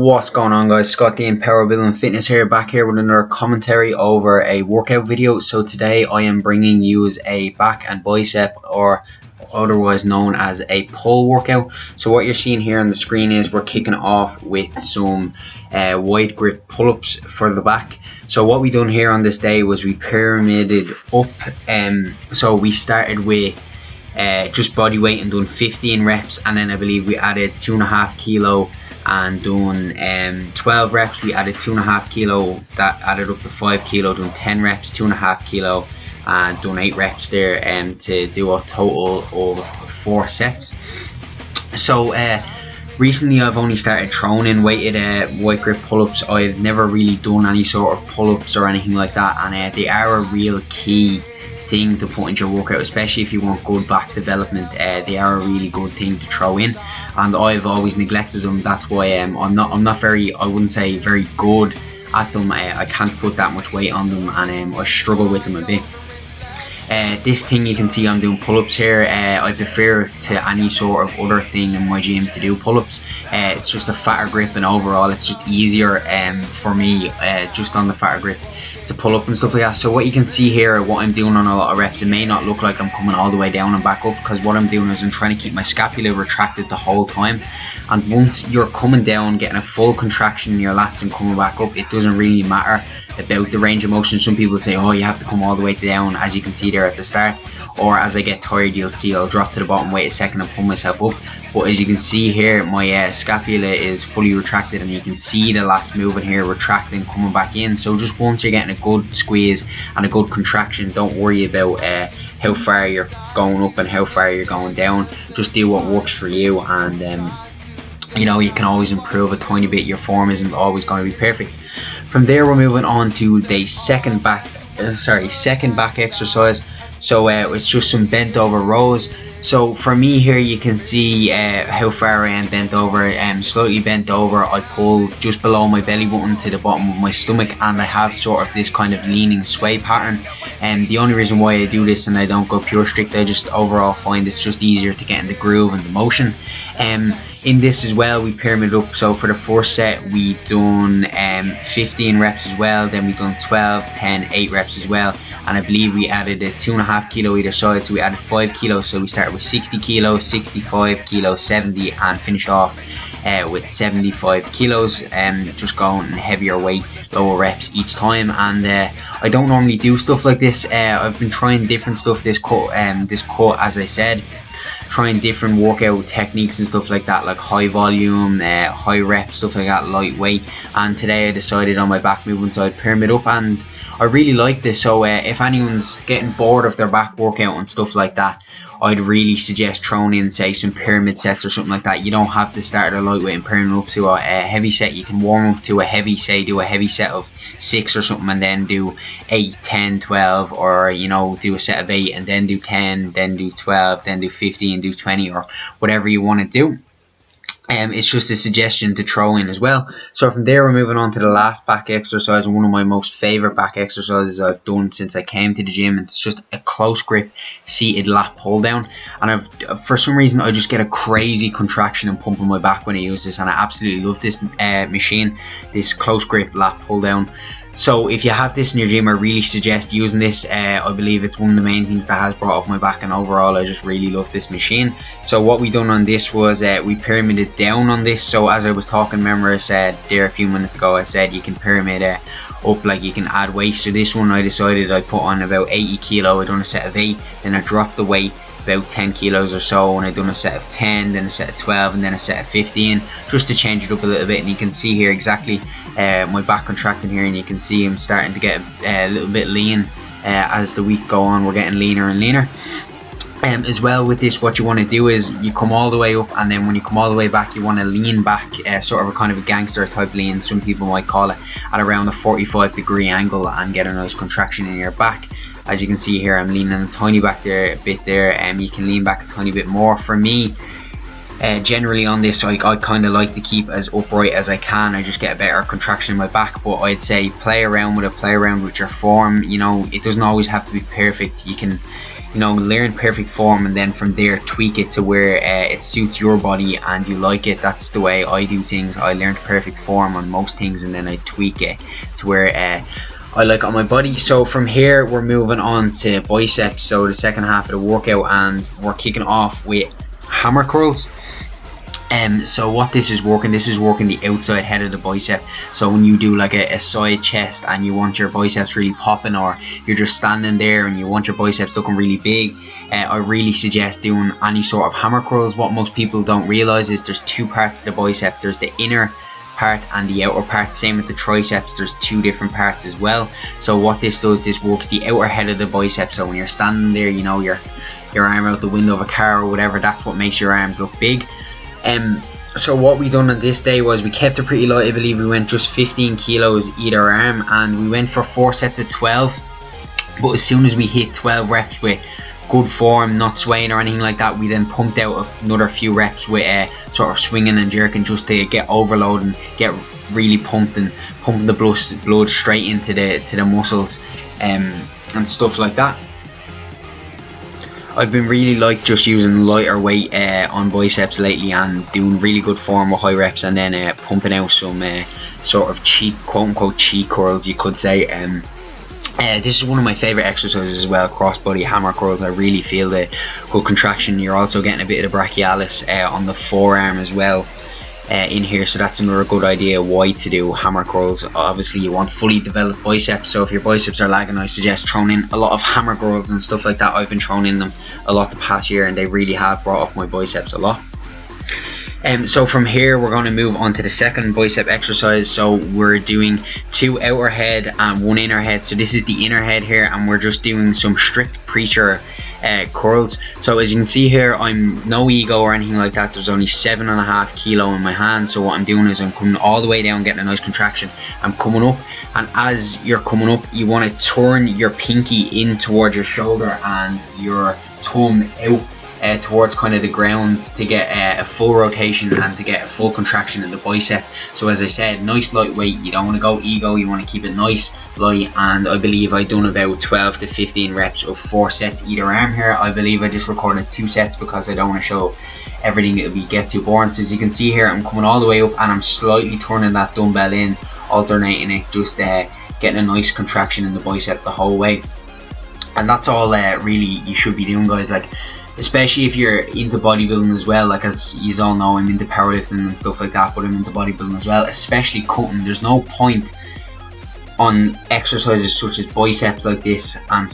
What's going on, guys? Scott the Empower Building Fitness here, back here with another commentary over a workout video. So today I am bringing you a back and bicep, or otherwise known as a pull workout. So what you're seeing here on the screen is we're kicking off with some wide grip pull-ups for the back. So what we done here on this day was we pyramided up. So we started with just body weight and done 15 reps, and then I believe we added 2.5 kilo and done 12 reps. We added 2.5 kilo, that added up to 5 kilo, done 10 reps, 2.5 kilo, and done 8 reps there, to do a total of 4 sets. So recently I've only started throwing in weighted wide grip pull-ups. I've never really done any sort of pull-ups or anything like that, and they are a real key thing to put into your workout, especially if you want good back development. They are a really good thing to throw in, and I've always neglected them. That's why I'm not very, I wouldn't say very good at them. I can't put that much weight on them, and I struggle with them a bit. This thing, you can see I'm doing pull-ups here. I prefer to any sort of other thing in my gym to do pull-ups. It's just a fatter grip, and overall it's just easier for me, just on the fatter grip, to pull up and stuff like that. So what you can see here, what I'm doing on a lot of reps, it may not look like I'm coming all the way down and back up, because what I'm doing is I'm trying to keep my scapula retracted the whole time. And once you're coming down, getting a full contraction in your lats and coming back up, it doesn't really matter about the range of motion. Some people say, oh, you have to come all the way down, as you can see there at the start, or as I get tired, you'll see I'll drop to the bottom, wait a second and pull myself up. But as you can see here, my scapula is fully retracted, and you can see the lats moving here, retracting, coming back in. So just once you're getting a good squeeze and a good contraction, don't worry about how far you're going up and how far you're going down. Just do what works for you, and you know, you can always improve a tiny bit. Your form isn't always going to be perfect. From there, we're moving on to the second back exercise. So it's just some bent over rows. So for me here, you can see how far I am bent over. Slightly bent over, I pull just below my belly button to the bottom of my stomach, and I have sort of this kind of leaning sway pattern. And the only reason why I do this and I don't go pure strict, I just overall find it's just easier to get in the groove and the motion. In this as well, we pyramid up. So for the first set, we done 15 reps as well. Then we done 12, 10, 8 reps as well. And I believe we added a 2.5 kilo either side. So we added 5 kilos. So we started with 60 kilos, 65 kilos, 70, and finished off with 75 kilos. Just going heavier weight, lower reps each time. And I don't normally do stuff like this. I've been trying different stuff this cut, as I said, trying different workout techniques and stuff like that, like high volume, high rep, stuff like that, lightweight. And today I decided on my back movement, so I'd pyramid up, and I really like this. So if anyone's getting bored of their back workout and stuff like that, I'd really suggest throwing in, say, some pyramid sets or something like that. You don't have to start at a lightweight and pyramid up to a heavy set. You can warm up to a heavy, say, do a heavy set of 6 or something, and then do 8, 10, 12, or, you know, do a set of 8 and then do 10, then do 12, then do 15, do 20, or whatever you want to do. It's just a suggestion to throw in as well. So from there, we're moving on to the last back exercise, and one of my most favourite back exercises I've done since I came to the gym. It's just a close grip seated lat pull down, and for some reason I just get a crazy contraction and pump in my back when I use this, and I absolutely love this machine, this close grip lat pull down. So if you have this in your gym, I really suggest using this. I believe it's one of the main things that has brought up my back, and overall I just really love this machine. So what we done on this was we pyramided down on this. So as I was talking, remember I said there a few minutes ago, I said you can pyramid up, like you can add weight. So this one I decided I put on about 80 kilo. I done a set of 8, then I dropped the weight about 10 kilos or so, and I done a set of 10, then a set of 12, and then a set of 15, just to change it up a little bit. And you can see here exactly my back contracting here, and you can see I'm starting to get a little bit lean as the week go on. We're getting leaner and leaner. As well with this, what you want to do is you come all the way up, and then when you come all the way back, you want to lean back, sort of a kind of a gangster type lean, some people might call it, at around a 45-degree angle, and get a nice contraction in your back. As you can see here, I'm leaning a tiny back there, a bit there, and you can lean back a tiny bit more. For me, generally on this, I kind of like to keep as upright as I can. I just get a better contraction in my back. But I'd say play around with your form. You know, it doesn't always have to be perfect. You can you know, learn perfect form, and then from there tweak it to where it suits your body and you like it. That's the way I do things. I learned perfect form on most things, and then I tweak it to where I like it on my body. So from here we're moving on to biceps, so the second half of the workout, and we're kicking off with hammer curls. So what this is working the outside head of the bicep. So when you do like a side chest and you want your biceps really popping, or you're just standing there and you want your biceps looking really big, I really suggest doing any sort of hammer curls. What most people don't realize is there's two parts to the bicep. There's the inner part and the outer part. Same with the triceps, there's two different parts as well. So what this does, this works the outer head of the bicep. So when you're standing there, you know, your arm out the window of a car or whatever, that's what makes your arms look big. So what we done on this day was we kept it pretty light. I believe we went just 15 kilos either arm, and we went for 4 sets of 12. But as soon as we hit 12 reps with good form, not swaying or anything like that, we then pumped out another few reps with sort of swinging and jerking, just to get overload and get really pumping the blood straight into the muscles and stuff like that. I've been really just using lighter weight on biceps lately, and doing really good form with high reps, and then pumping out some sort of cheat, quote unquote cheat curls, you could say. This is one of my favourite exercises as well, crossbody hammer curls. I really feel the good contraction. You're also getting a bit of the brachialis on the forearm as well in here, so that's another good idea why to do hammer curls. Obviously you want fully developed biceps, so if your biceps are lagging, I suggest throwing in a lot of hammer curls and stuff like that. I've been throwing in them a lot the past year, and they really have brought up my biceps a lot. So from here we're going to move on to the second bicep exercise. So we're doing 2 outer head and 1 inner head. So this is the inner head here, and we're just doing some strict preacher curls. So as you can see here, I'm no ego or anything like that. There's only 7.5 kilo in my hand. So what I'm doing is I'm coming all the way down, getting a nice contraction. I'm coming up, and as you're coming up, you want to turn your pinky in towards your shoulder and your thumb out towards kind of the ground, to get a full rotation and to get a full contraction in the bicep. So as I said, nice lightweight. You don't want to go ego, you want to keep it nice light. And I believe I done about 12 to 15 reps of 4 sets either arm here. I believe I just recorded 2 sets because I don't want to show everything, it'll be get too boring. So as you can see here, I'm coming all the way up and I'm slightly turning that dumbbell in, alternating it, just getting a nice contraction in the bicep the whole way. And that's all really you should be doing, guys. Like, especially if you're into bodybuilding as well, like as you all know, I'm into powerlifting and stuff like that, but I'm into bodybuilding as well, especially cutting. There's no point on exercises such as biceps like this and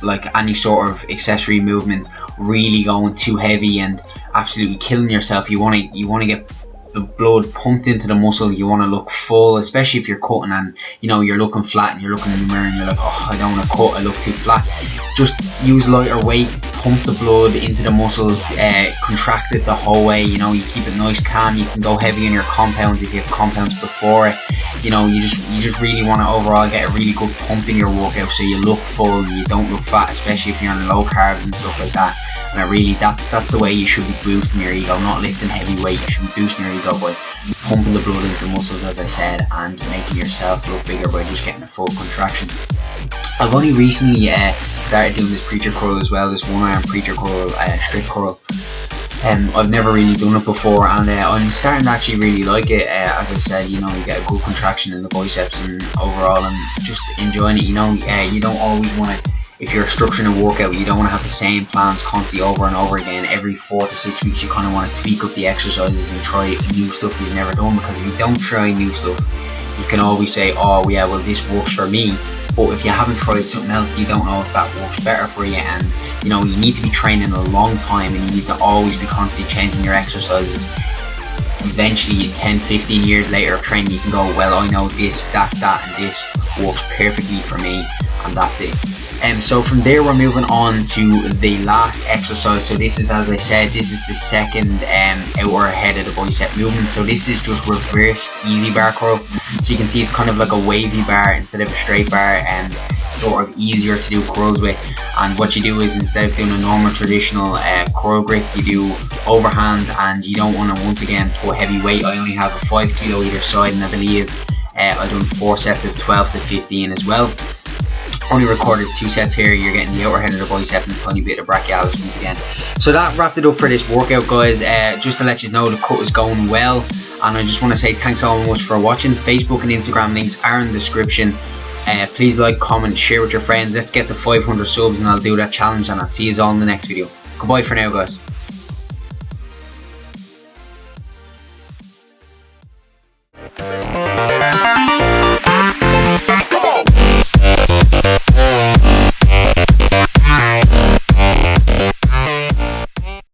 like any sort of accessory movements really going too heavy and absolutely killing yourself. You want to get the blood pumped into the muscle. You want to look full, especially if you're cutting and you know you're looking flat and you're looking in the mirror and you're like, oh, I don't want to cut, I look too flat. Just use lighter weight, pump the blood into the muscles, contract it the whole way. You know, you keep it nice, calm. You can go heavy on your compounds if you have compounds before it. You know, you just really want to overall get a really good pump in your workout, so you look full, you don't look fat, especially if you're on low carbs and stuff like that. And really, that's the way you should be boosting your ego, not lifting heavy weight. You should be boosting your ego by pumping the blood into the muscles, as I said, and making yourself look bigger by just getting a full contraction. I've only recently started doing this preacher curl as well, this 1-arm preacher curl, strict curl. I've never really done it before, and I'm starting to actually really like it. As I said, you know, you get a good contraction in the biceps and overall, and just enjoying it. You know, you don't always want to, if you're structuring a workout, you don't want to have the same plans constantly over and over again. Every 4 to 6 weeks you kind of want to tweak up the exercises and try new stuff you've never done, because if you don't try new stuff, you can always say, oh yeah, well this works for me. But if you haven't tried something else, you don't know if that works better for you. And you know, you need to be training a long time, and you need to always be constantly changing your exercises. Eventually 10-15 years later of training, you can go, well, I know this, that and this works perfectly for me, and that's it. So from there we're moving on to the last exercise. So this is, as I said, this is the second outer head of the bicep movement. So this is just reverse easy bar curl. So you can see it's kind of like a wavy bar instead of a straight bar, and sort of easier to do curls with. And what you do is, instead of doing a normal traditional curl grip, you do overhand, and you don't want to once again put heavy weight. I only have a 5 kilo either side, and I believe I done 4 sets of 12 to 15 as well. only recorded 2 sets here. You're getting the outer head of the bicep and a tiny bit of brachialis once again. So that wrapped it up for this workout, guys. Just to let you know, the cut is going well, and I just want to say thanks so much for watching. Facebook and Instagram links are in the description. Please like, comment, share with your friends. Let's get to 500 subs and I'll do that challenge, and I'll see you all in the next video. Goodbye for now, guys.